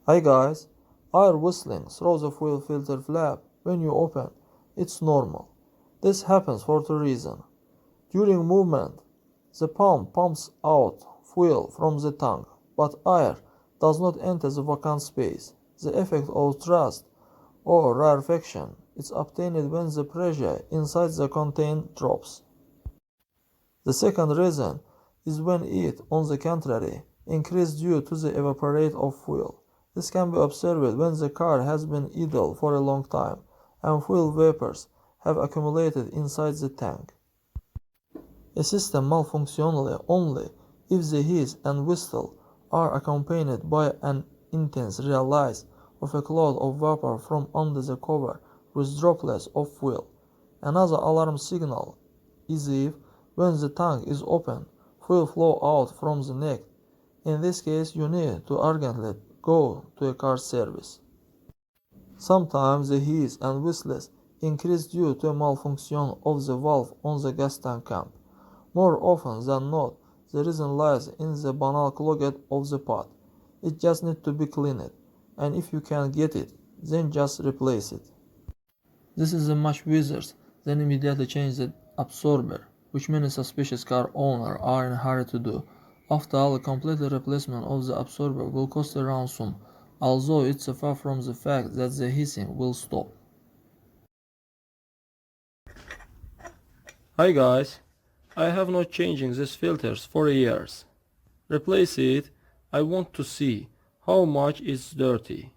Hi guys, air whistling through the fuel filter flap when you open. It's normal. This happens for two reasons. During movement, the pump pumps out fuel from the tank, but air does not enter the vacant space. The effect of thrust or rarefaction is obtained when the pressure inside the container drops. The second reason is when it, on the contrary, increases due to the evaporation of fuel. This can be observed when the car has been idle for a long time and fuel vapors have accumulated inside the tank. A system malfunctions only if the hiss and whistle are accompanied by an intense release of a cloud of vapor from under the cover with droplets of fuel. Another alarm signal is if, when the tank is open, fuel flow out from the neck. In this case, you need to urgently go to a car service. Sometimes the hiss and whistles increase due to a malfunction of the valve on the gas tank cap. More often than not, the reason lies in the banal clogging of the pot. It just needs to be cleaned, and if you can get it, then just replace it. This is much wiser than immediately change the absorber, which many suspicious car owners are in a hurry to do. After all, a complete replacement of the absorber will cost a ransom, although it's far from the fact that the hissing will stop. Hi guys, I have not changing these filters for years. Replace it, I want to see how much it's dirty.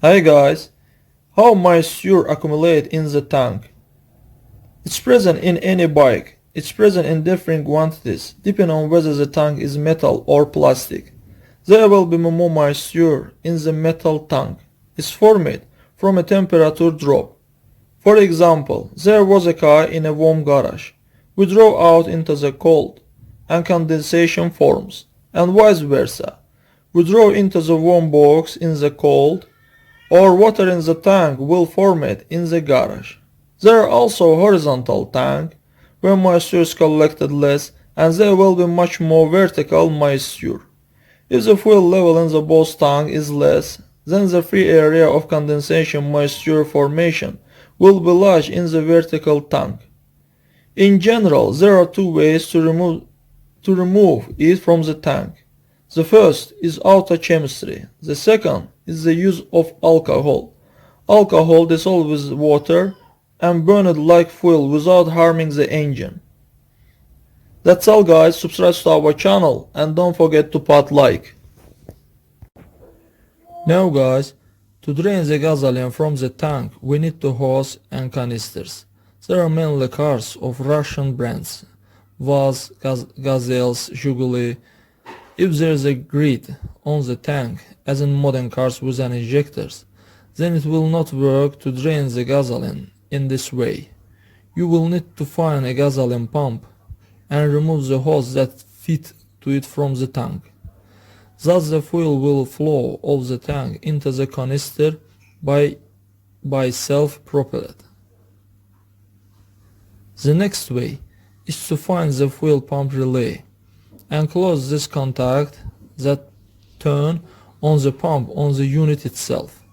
Hi guys, how moisture accumulate in the tank? It's present in any bike. It's present in different quantities, depending on whether the tank is metal or plastic. There will be more moisture in the metal tank. It's formed from a temperature drop. For example, there was a car in a warm garage. We drove out into the cold, and condensation forms, and vice versa. We drove into the warm box in the cold, or water in the tank will form it in the garage. There are also horizontal tanks where moisture is collected less and there will be much more vertical moisture. If the fuel level in the both tank is less, then the free area of condensation moisture formation will be large in the vertical tank. In general, there are two ways to remove it from the tank. The first is autochemistry. The second is the use of alcohol. Alcohol dissolved with water and burned like fuel without harming the engine. That's all guys, subscribe to our channel and don't forget to put like. Now guys, to drain the gasoline from the tank we need two hose and canisters. There are mainly cars of Russian brands, Vaz, Gazelles, Zhiguli. If there is a grid on the tank, as in modern cars with an injectors, then it will not work to drain the gasoline in this way. You will need to find a gasoline pump and remove the hose that fit to it from the tank. Thus the fuel will flow off the tank into the canister by self-propelled. The next way is to find the fuel pump relay and close this contact that turn on the pump on the unit itself.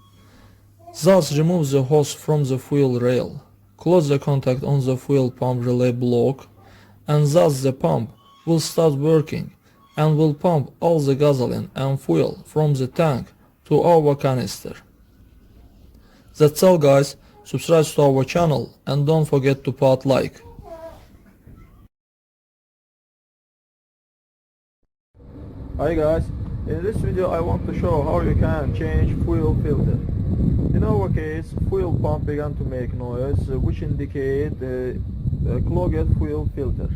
Thus remove the hose from the fuel rail, close the contact on the fuel pump relay block, and thus the pump will start working and will pump all the gasoline and fuel from the tank to our canister. That's all guys, subscribe to our channel and don't forget to put like. Hi guys, in this video I want to show how you can change fuel filter. In our case, fuel pump began to make noise which indicate a clogged fuel filter.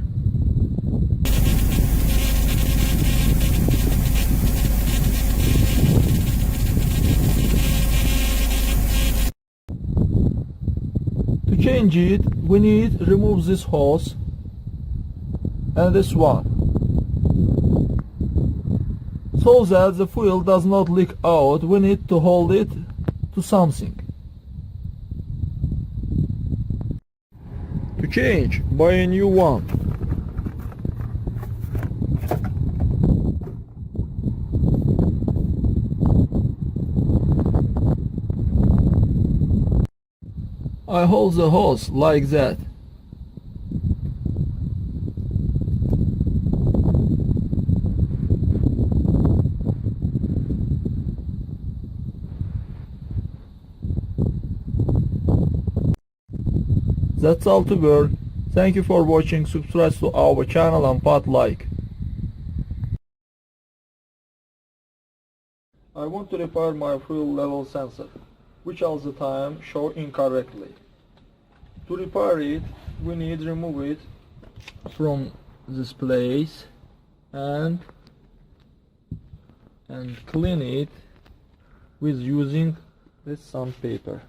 To change it, we need to remove this hose and this one, so that the fuel does not leak out. We need to hold it to something. To change, buy a new one. I hold the hose like that. That's all to work. Thank you for watching. Subscribe to our channel and put like. I want to repair my fuel level sensor, which all the time show incorrectly. To repair it, we need to remove it from this place and clean it with using this sandpaper.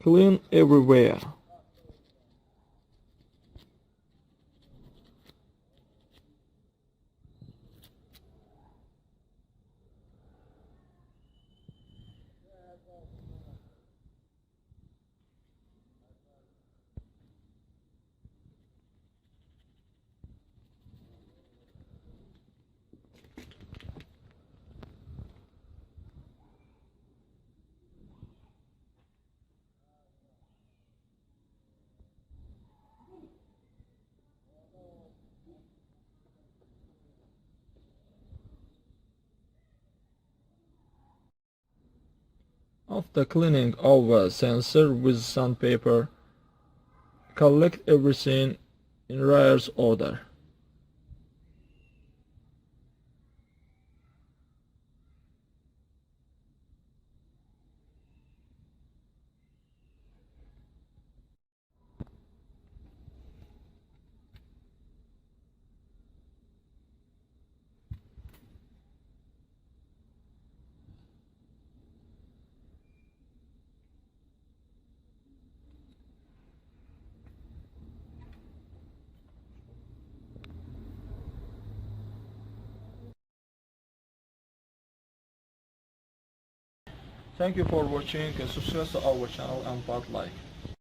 Clean everywhere. After cleaning our sensor with sandpaper, collect everything in reverse order. Thank you for watching. Subscribe to our channel and put like.